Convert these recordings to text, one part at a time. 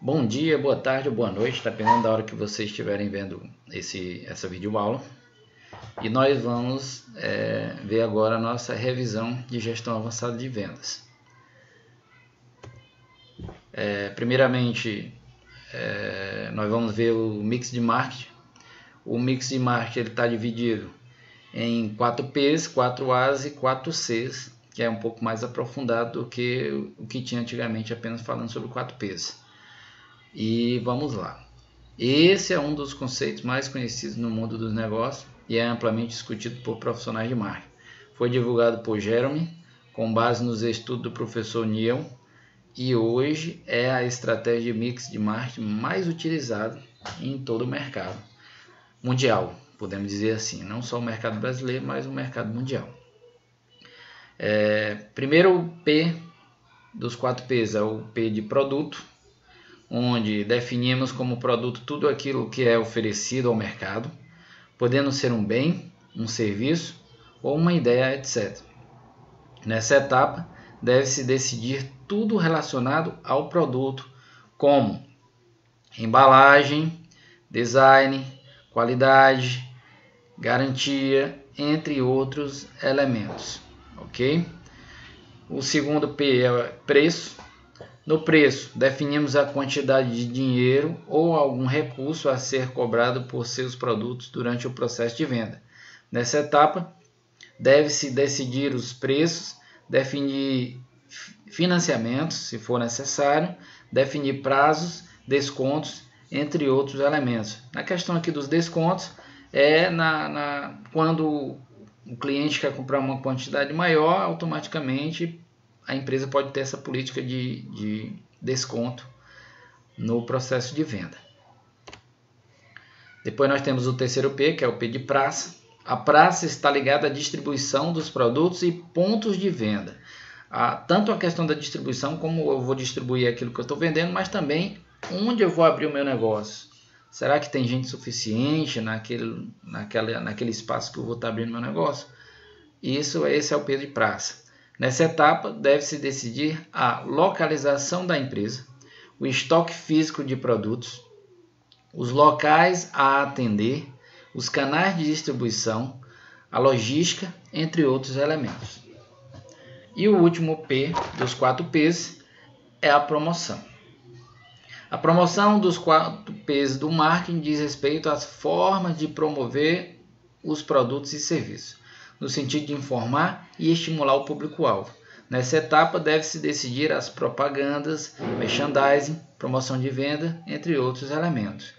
Bom dia, boa tarde ou boa noite, dependendo da hora que vocês estiverem vendo essa videoaula. E nós vamos ver agora a nossa revisão de gestão avançada de vendas. Primeiramente, nós vamos ver o mix de marketing. O mix de marketing está dividido em 4 P's, 4 A's e 4 C's, que é um pouco mais aprofundado do que o que tinha antigamente, apenas falando sobre 4 P's. E vamos lá. Esse é um dos conceitos mais conhecidos no mundo dos negócios e é amplamente discutido por profissionais de marketing. Foi divulgado por Jeremy, com base nos estudos do professor Neal, e hoje é a estratégia de mix de marketing mais utilizada em todo o mercado mundial, podemos dizer assim, não só o mercado brasileiro, mas o mercado mundial. Primeiro, o P dos 4 P's é o P de produto, onde definimos como produto tudo aquilo que é oferecido ao mercado, podendo ser um bem, um serviço ou uma ideia, etc. Nessa etapa, deve-se decidir tudo relacionado ao produto, como embalagem, design, qualidade, garantia, entre outros elementos, ok? O segundo P é preço. No preço, definimos a quantidade de dinheiro ou algum recurso a ser cobrado por seus produtos durante o processo de venda. Nessa etapa, deve-se decidir os preços, definir financiamentos, se for necessário, definir prazos, descontos, entre outros elementos. Na questão aqui dos descontos, quando o cliente quer comprar uma quantidade maior, automaticamente a empresa pode ter essa política de desconto no processo de venda. Depois nós temos o terceiro P, que é o P de praça. A praça está ligada à distribuição dos produtos e pontos de venda. Tanto a questão da distribuição, como eu vou distribuir aquilo que eu estou vendendo, mas também onde eu vou abrir o meu negócio. Será que tem gente suficiente naquele espaço que eu vou estar abrindo meu negócio? Esse é o P de praça. Nessa etapa, deve-se decidir a localização da empresa, o estoque físico de produtos, os locais a atender, os canais de distribuição, a logística, entre outros elementos. E o último P dos 4 P's é a promoção. A promoção dos 4 P's do marketing diz respeito às formas de promover os produtos e serviços, no sentido de informar e estimular o público-alvo. Nessa etapa, deve-se decidir as propagandas, merchandising, promoção de venda, entre outros elementos.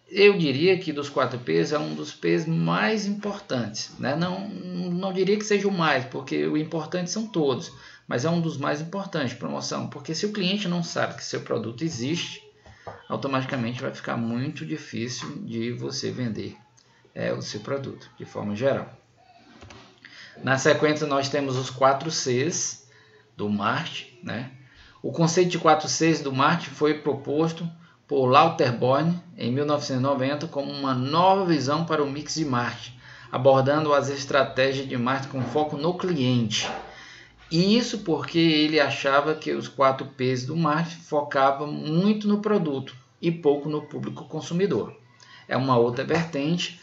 Eu diria que dos 4 P's é um dos P's mais importantes, né? Não diria que seja o mais, porque o importante são todos, mas é um dos mais importantes, promoção, porque se o cliente não sabe que seu produto existe, automaticamente vai ficar muito difícil de você vender o seu produto, de forma geral. Na sequência, nós temos os 4 C's do marketing, né? O conceito de 4 C's do marketing foi proposto por Lauterborn em 1990 como uma nova visão para o mix de marketing, abordando as estratégias de marketing com foco no cliente. E isso porque ele achava que os 4 P's do marketing focavam muito no produto e pouco no público consumidor. É uma outra vertente,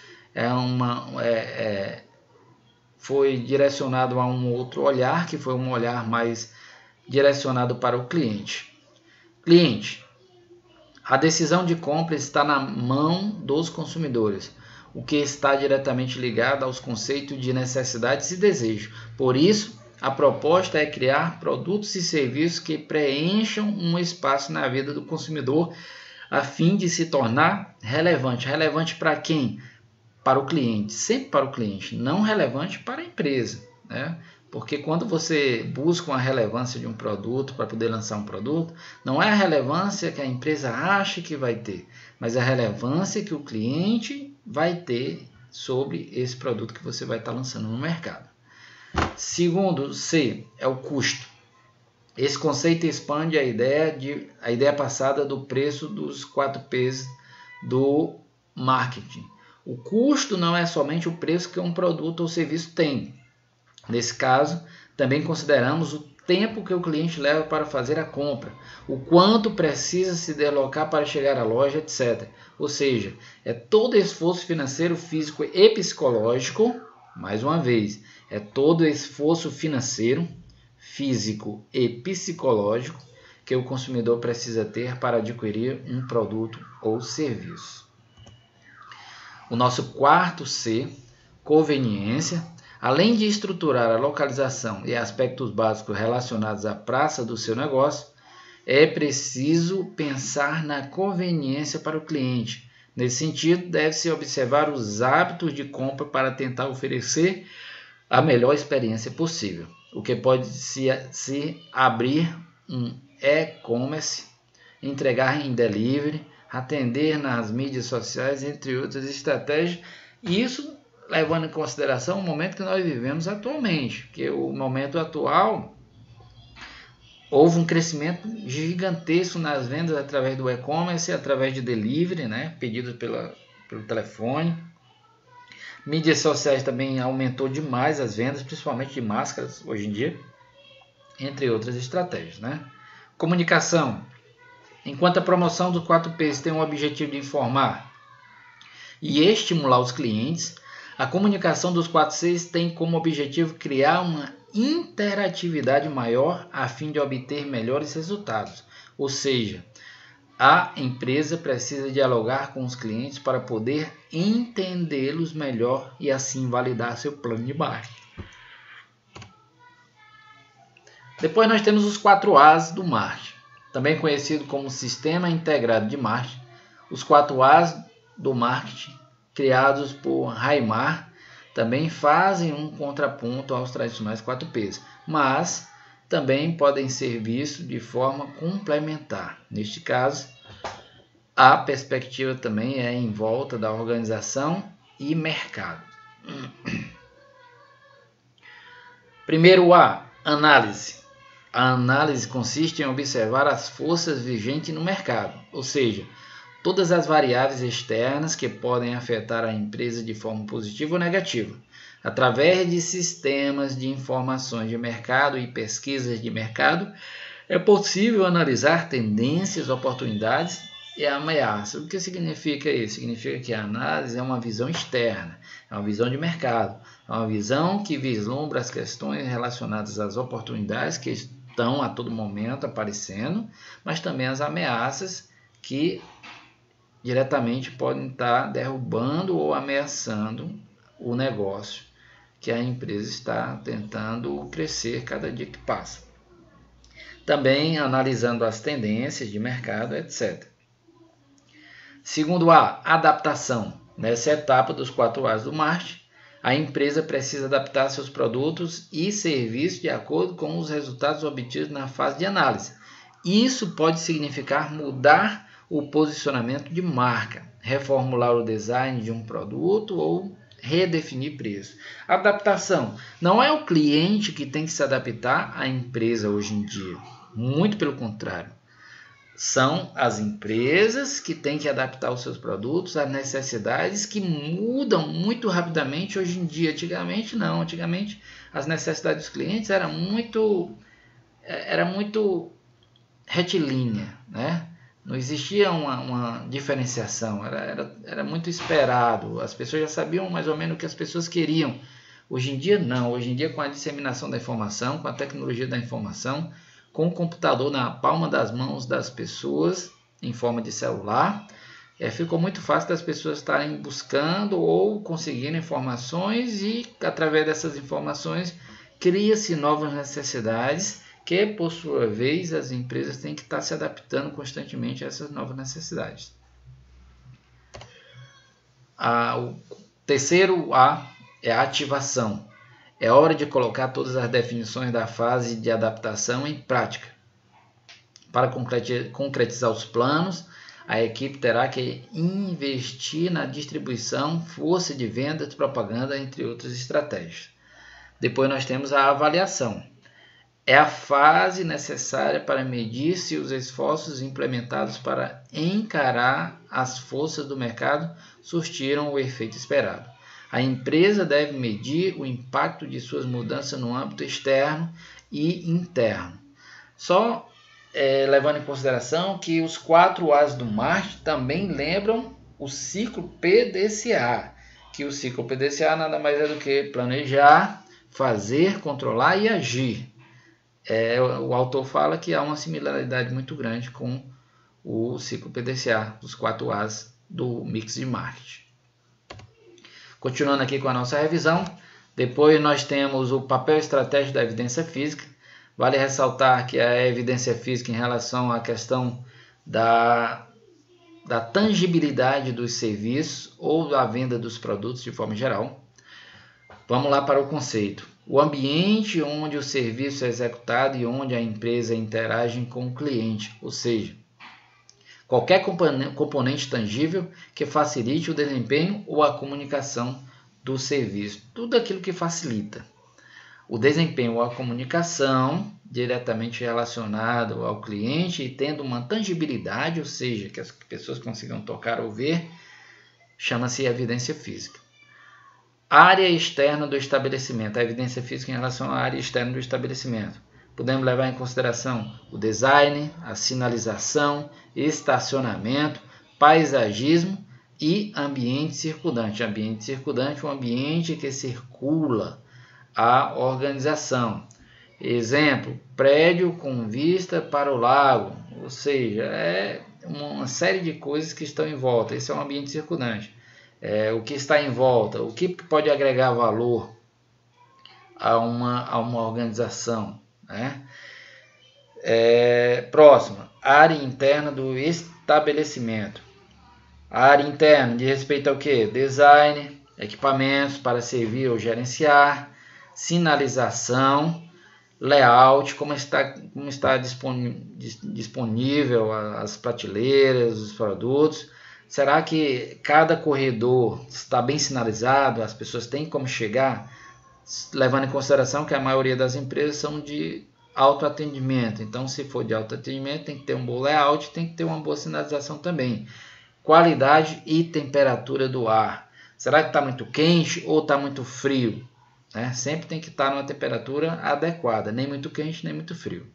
foi direcionado a um outro olhar, que foi um olhar mais direcionado para o cliente. Cliente, a decisão de compra está na mão dos consumidores, o que está diretamente ligado aos conceitos de necessidades e desejos. Por isso, a proposta é criar produtos e serviços que preencham um espaço na vida do consumidor a fim de se tornar relevante. Relevante para quem? Para o cliente, sempre para o cliente, não relevante para a empresa, né? Porque quando você busca uma relevância de um produto para poder lançar um produto, não é a relevância que a empresa acha que vai ter, mas a relevância que o cliente vai ter sobre esse produto que você vai estar lançando no mercado. Segundo C é o custo. Esse conceito expande a ideia passada do preço dos 4 P's do marketing. O custo não é somente o preço que um produto ou serviço tem. Nesse caso, também consideramos tempo que o cliente leva para fazer a compra, o quanto precisa se deslocar para chegar à loja, etc. Ou seja, é todo esforço financeiro, físico e psicológico, mais uma vez, é todo esforço financeiro, físico e psicológico que o consumidor precisa ter para adquirir um produto ou serviço. O nosso quarto C, conveniência. Além de estruturar a localização e aspectos básicos relacionados à praça do seu negócio, é preciso pensar na conveniência para o cliente. Nesse sentido, deve-se observar os hábitos de compra para tentar oferecer a melhor experiência possível, o que pode se abrir um e-commerce, entregar em delivery, atender nas mídias sociais, entre outras estratégias, e isso levando em consideração o momento que nós vivemos atualmente, porque o momento atual houve um crescimento gigantesco nas vendas através do e-commerce, através de delivery, né, pedidos pelo telefone. Mídias sociais também aumentou demais as vendas, principalmente de máscaras hoje em dia, entre outras estratégias, né? Comunicação. Enquanto a promoção dos 4Ps tem o objetivo de informar e estimular os clientes, a comunicação dos 4Cs tem como objetivo criar uma interatividade maior a fim de obter melhores resultados. Ou seja, a empresa precisa dialogar com os clientes para poder entendê-los melhor e assim validar seu plano de marketing. Depois nós temos os 4As do marketing, também conhecido como Sistema Integrado de Marketing. Os 4As do marketing, criados por Raimar, também fazem um contraponto aos tradicionais 4Ps, mas também podem ser vistos de forma complementar. Neste caso, a perspectiva também é em volta da organização e mercado. Primeiro A, análise. A análise consiste em observar as forças vigentes no mercado, ou seja, todas as variáveis externas que podem afetar a empresa de forma positiva ou negativa. Através de sistemas de informações de mercado e pesquisas de mercado, é possível analisar tendências, oportunidades e ameaças. O que significa isso? Significa que a análise é uma visão externa, é uma visão de mercado, é uma visão que vislumbra as questões relacionadas às oportunidades que estão a todo momento aparecendo, mas também as ameaças que diretamente podem estar derrubando ou ameaçando o negócio que a empresa está tentando crescer cada dia que passa. Também analisando as tendências de mercado, etc. Segundo A, adaptação. Nessa etapa dos 4As do marketing, a empresa precisa adaptar seus produtos e serviços de acordo com os resultados obtidos na fase de análise. Isso pode significar mudar o posicionamento de marca, reformular o design de um produto ou redefinir preço. Adaptação. Não é o cliente que tem que se adaptar à empresa hoje em dia. Muito pelo contrário. São as empresas que têm que adaptar os seus produtos às necessidades que mudam muito rapidamente hoje em dia. Antigamente não. Antigamente as necessidades dos clientes era muito retilínea, né? Não existia uma diferenciação, era muito esperado, as pessoas já sabiam mais ou menos o que as pessoas queriam. Hoje em dia não, hoje em dia com a disseminação da informação, com a tecnologia da informação, com o computador na palma das mãos das pessoas, em forma de celular, ficou muito fácil das pessoas estarem buscando ou conseguindo informações e através dessas informações cria-se novas necessidades que, por sua vez, as empresas têm que estar se adaptando constantemente a essas novas necessidades. O terceiro A é a ativação. É hora de colocar todas as definições da fase de adaptação em prática. Para concretizar os planos, a equipe terá que investir na distribuição, força de vendas, propaganda, entre outras estratégias. Depois nós temos a avaliação. É a fase necessária para medir se os esforços implementados para encarar as forças do mercado surtiram o efeito esperado. A empresa deve medir o impacto de suas mudanças no âmbito externo e interno. Só levando em consideração que os 4 As do marketing também lembram o ciclo PDCA, que o ciclo PDCA nada mais é do que planejar, fazer, controlar e agir. O autor fala que há uma similaridade muito grande com o ciclo PDCA, os 4 As do mix de marketing. Continuando aqui com a nossa revisão, depois nós temos o papel estratégico da evidência física. Vale ressaltar que a evidência física em relação à questão da tangibilidade dos serviços ou da venda dos produtos de forma geral. Vamos lá para o conceito. O ambiente onde o serviço é executado e onde a empresa interage com o cliente, ou seja, qualquer componente tangível que facilite o desempenho ou a comunicação do serviço. Tudo aquilo que facilita o desempenho ou a comunicação diretamente relacionado ao cliente e tendo uma tangibilidade, ou seja, que as pessoas consigam tocar ou ver, chama-se evidência física. Área externa do estabelecimento. A evidência física em relação à área externa do estabelecimento. Podemos levar em consideração o design, a sinalização, estacionamento, paisagismo e ambiente circundante. Ambiente circundante é um ambiente que circula a organização. Exemplo, prédio com vista para o lago, ou seja, é uma série de coisas que estão em volta. Esse é um ambiente circundante. O que está em volta, o que pode agregar valor a uma organização, né? Próxima, área interna do estabelecimento. A área interna diz respeito ao que? Design, equipamentos para servir ou gerenciar, sinalização, layout, como está disponível as prateleiras, os produtos. Será que cada corredor está bem sinalizado? As pessoas têm como chegar? Levando em consideração que a maioria das empresas são de autoatendimento. Então, se for de autoatendimento, tem que ter um bom layout, tem que ter uma boa sinalização também. Qualidade e temperatura do ar. Será que está muito quente ou está muito frio? Sempre tem que estar numa temperatura adequada, nem muito quente, nem muito frio.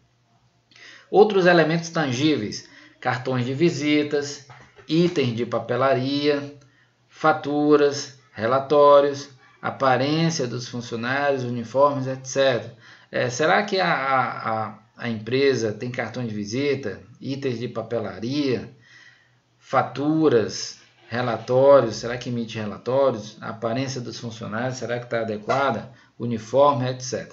Outros elementos tangíveis, cartões de visitas, itens de papelaria, faturas, relatórios, aparência dos funcionários, uniformes, etc. Será que a empresa tem cartão de visita, itens de papelaria, faturas, relatórios, será que emite relatórios? A aparência dos funcionários, será que está adequada? Uniforme, etc.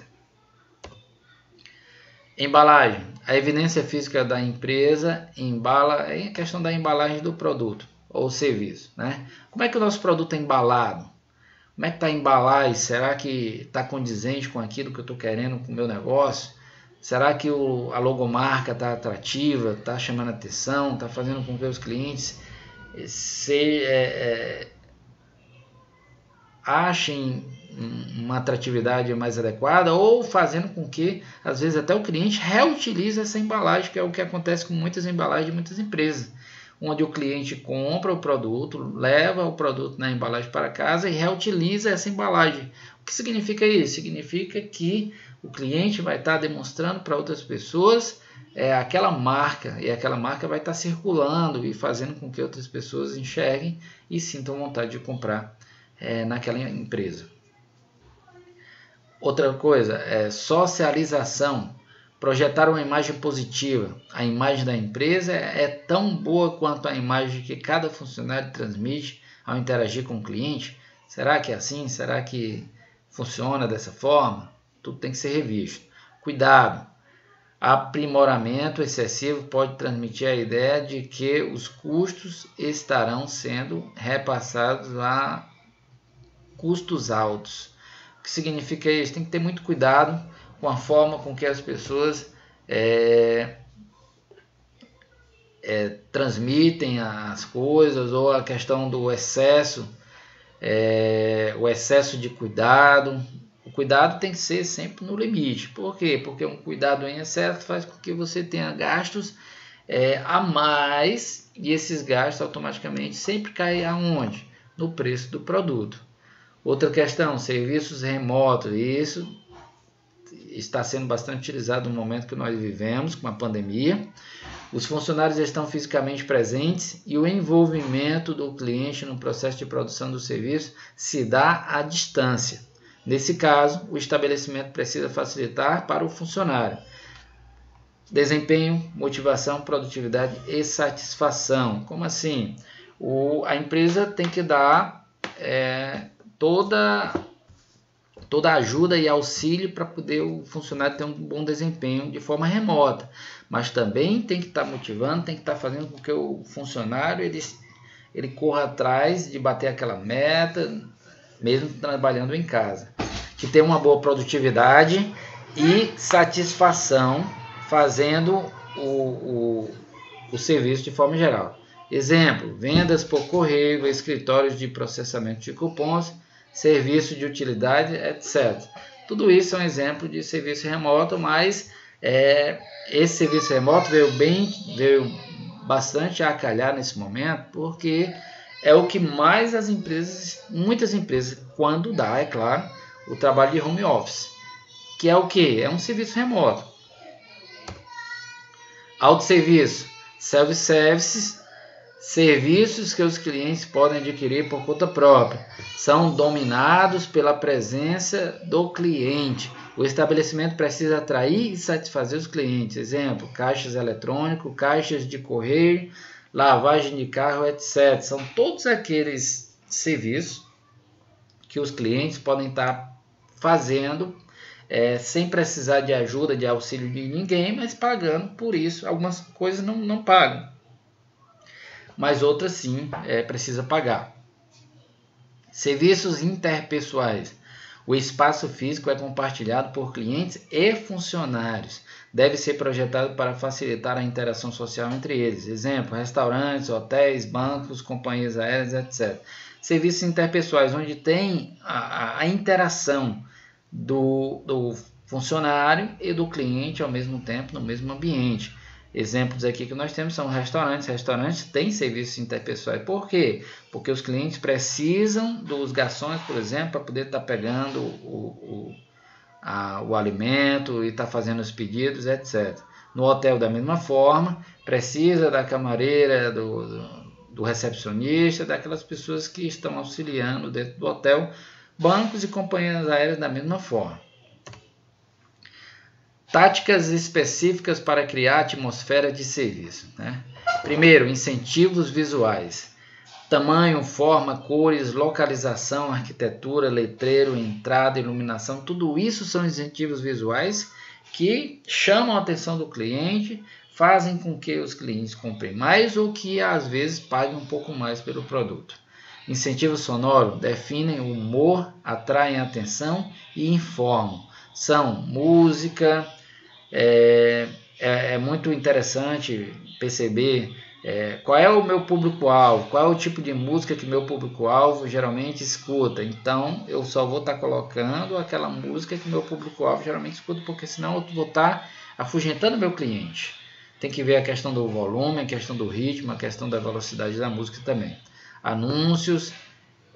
Embalagem. A evidência física da empresa embala é a questão da embalagem do produto ou serviço, né? Como é que o nosso produto é embalado? Como é que está a embalagem? Será que está condizente com aquilo que eu estou querendo com o meu negócio? Será que a logomarca está atrativa, está chamando atenção, está fazendo com que os clientes achem uma atratividade mais adequada ou fazendo com que, às vezes, até o cliente reutilize essa embalagem, que é o que acontece com muitas embalagens de muitas empresas, onde o cliente compra o produto, leva o produto na embalagem para casa e reutiliza essa embalagem. O que significa isso? Significa que o cliente vai estar demonstrando para outras pessoas aquela marca, e aquela marca vai estar circulando e fazendo com que outras pessoas enxerguem e sintam vontade de comprar naquela empresa. Outra coisa é socialização, projetar uma imagem positiva. A imagem da empresa é tão boa quanto a imagem que cada funcionário transmite ao interagir com o cliente. Será que é assim? Será que funciona dessa forma? Tudo tem que ser revisto. Cuidado! Aprimoramento excessivo pode transmitir a ideia de que os custos estarão sendo repassados a custos altos. O que significa isso? Tem que ter muito cuidado com a forma com que as pessoas transmitem as coisas, ou a questão do excesso, o excesso de cuidado. O cuidado tem que ser sempre no limite. Por quê? Porque um cuidado em excesso faz com que você tenha gastos a mais, e esses gastos automaticamente sempre caem aonde? No preço do produto. Outra questão, serviços remotos. está sendo bastante utilizado no momento que nós vivemos, com a pandemia. Os funcionários estão fisicamente presentes e o envolvimento do cliente no processo de produção do serviço se dá à distância. Nesse caso, o estabelecimento precisa facilitar para o funcionário desempenho, motivação, produtividade e satisfação. Como assim? A empresa tem que dar toda ajuda e auxílio para poder o funcionário ter um bom desempenho de forma remota, mas também tem que estar motivando, tem que estar fazendo com que o funcionário ele corra atrás de bater aquela meta, mesmo trabalhando em casa, que tenha uma boa produtividade e satisfação fazendo o serviço de forma geral. Exemplo, vendas por correio, escritórios de processamento de cupons, serviço de utilidade, etc. Tudo isso é um exemplo de serviço remoto, mas esse serviço remoto veio bastante a calhar nesse momento, porque é o que mais muitas empresas, quando dá, é claro, o trabalho de home office, que é o que? É um serviço remoto. Autosserviço, self-services, serviços que os clientes podem adquirir por conta própria, são dominados pela presença do cliente. O estabelecimento precisa atrair e satisfazer os clientes. Exemplo, caixas eletrônicos, caixas de correio, lavagem de carro, etc. São todos aqueles serviços que os clientes podem estar fazendo sem precisar de ajuda, de auxílio de ninguém, mas pagando por isso. Algumas coisas não pagam, mas outras sim precisa pagar. Serviços interpessoais. O espaço físico é compartilhado por clientes e funcionários. Deve ser projetado para facilitar a interação social entre eles. Exemplo, restaurantes, hotéis, bancos, companhias aéreas, etc. Serviços interpessoais, onde tem a interação do funcionário e do cliente ao mesmo tempo, no mesmo ambiente. Exemplos aqui que nós temos são restaurantes. Restaurantes têm serviços interpessoais. Por quê? Porque os clientes precisam dos garçons, por exemplo, para poder estar pegando o alimento e estar fazendo os pedidos, etc. No hotel, da mesma forma, precisa da camareira, do recepcionista, daquelas pessoas que estão auxiliando dentro do hotel. Bancos e companhias aéreas da mesma forma. Táticas específicas para criar atmosfera de serviço. Primeiro, incentivos visuais. Tamanho, forma, cores, localização, arquitetura, letreiro, entrada, iluminação. Tudo isso são incentivos visuais que chamam a atenção do cliente, fazem com que os clientes comprem mais ou que às vezes paguem um pouco mais pelo produto. Incentivo sonoro definem o humor, atraem a atenção e informam. São música, é muito interessante perceber qual é o meu público-alvo, qual é o tipo de música que meu público-alvo geralmente escuta. Então, eu só vou estar colocando aquela música que meu público-alvo geralmente escuta, porque senão eu vou estar afugentando meu cliente. Tem que ver a questão do volume, a questão do ritmo, a questão da velocidade da música também. Anúncios,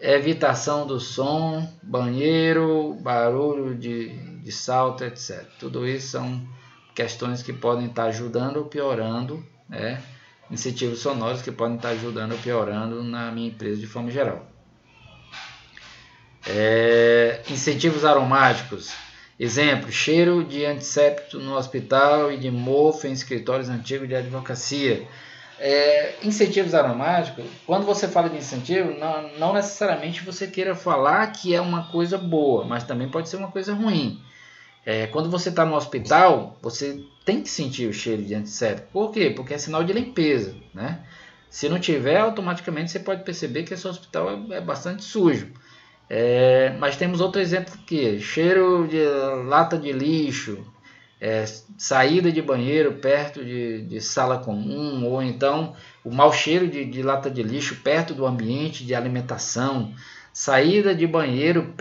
evitação do som, banheiro, barulho de salto, etc. Tudo isso são questões que podem estar ajudando ou piorando, incentivos sonoros que podem estar ajudando ou piorando na minha empresa de forma geral. Incentivos aromáticos. Exemplo, cheiro de antisséptico no hospital e de mofo em escritórios antigos de advocacia. Incentivos aromáticos, quando você fala de incentivo, não necessariamente você queira falar que é uma coisa boa, mas também pode ser uma coisa ruim. Quando você está no hospital, você tem que sentir o cheiro de antisséptico. Por quê? Porque é sinal de limpeza, Se não tiver, automaticamente você pode perceber que esse hospital é bastante sujo. Mas temos outro exemplo aqui, cheiro de lata de lixo, saída de banheiro perto de sala comum, ou então o mau cheiro de lata de lixo perto do ambiente de alimentação, saída de banheiro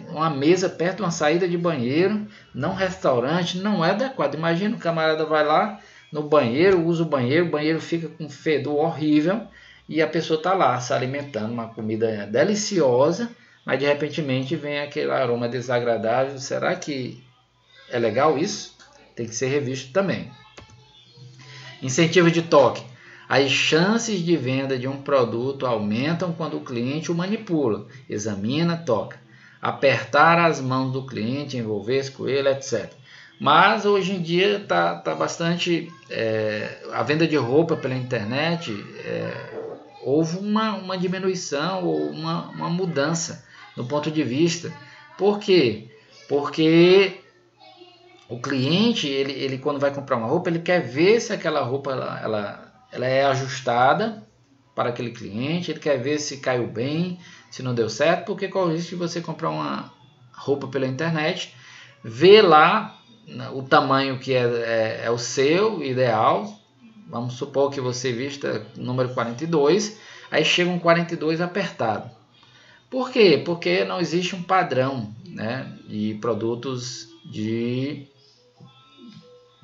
uma mesa perto de uma saída de banheiro, não restaurante, não é adequado. Imagina, o camarada vai lá no banheiro, usa o banheiro fica com um fedor horrível e a pessoa está lá se alimentando, uma comida deliciosa, mas de repente vem aquele aroma desagradável. Será que É legal isso? Tem que ser revisto também. Incentivo de toque. As chances de venda de um produto aumentam quando o cliente o manipula, examina, toca. Apertar as mãos do cliente, envolver-se com ele, etc. Mas hoje em dia está bastante... a venda de roupa pela internet, houve uma diminuição ou uma mudança no ponto de vista. Por quê? Porque o cliente, ele quando vai comprar uma roupa, ele quer ver se aquela roupa ela é ajustada para aquele cliente, ele quer ver se caiu bem, se não deu certo, porque corre o risco de você comprar uma roupa pela internet, ver lá o tamanho que é o seu ideal, vamos supor que você vista número 42, aí chega um 42 apertado. Por quê? Porque não existe um padrão, né, de produtos de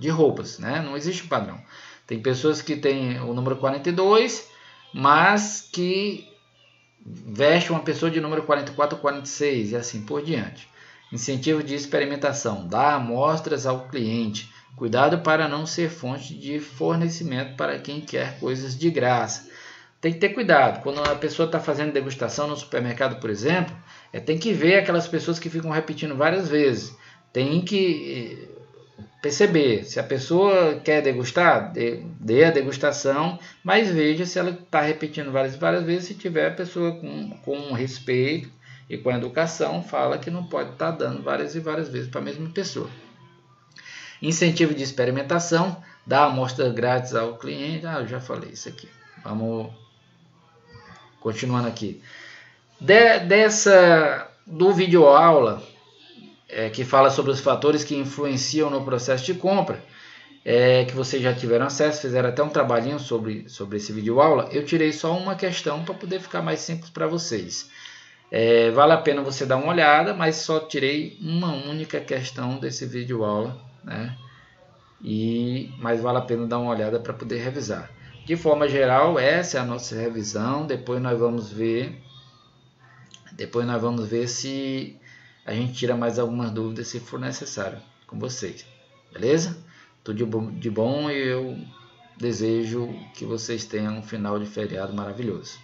roupas, né? Não existe um padrão. Tem pessoas que têm o número 42, mas que veste uma pessoa de número 44 ou 46 e assim por diante. Incentivo de experimentação. Dá amostras ao cliente. Cuidado para não ser fonte de fornecimento para quem quer coisas de graça. Tem que ter cuidado. Quando a pessoa está fazendo degustação no supermercado, por exemplo, tem que ver aquelas pessoas que ficam repetindo várias vezes. Tem que perceber se a pessoa quer degustar, dê a degustação, mas veja se ela está repetindo várias vezes. Se tiver a pessoa com respeito e com educação, fala que não pode estar dando várias e várias vezes para a mesma pessoa. Incentivo de experimentação, dá amostra grátis ao cliente. Eu já falei isso aqui. Vamos continuando aqui. Do vídeo aula, que fala sobre os fatores que influenciam no processo de compra, que vocês já tiveram acesso, fizeram até um trabalhinho sobre esse vídeo aula, eu tirei só uma questão para poder ficar mais simples para vocês. Vale a pena você dar uma olhada, mas só tirei uma única questão desse vídeo aula, né? Mas vale a pena dar uma olhada para poder revisar. De forma geral, essa é a nossa revisão. Depois nós vamos ver se a gente tira mais algumas dúvidas, se for necessário, com vocês. Beleza? Tudo de bom e eu desejo que vocês tenham um final de feriado maravilhoso.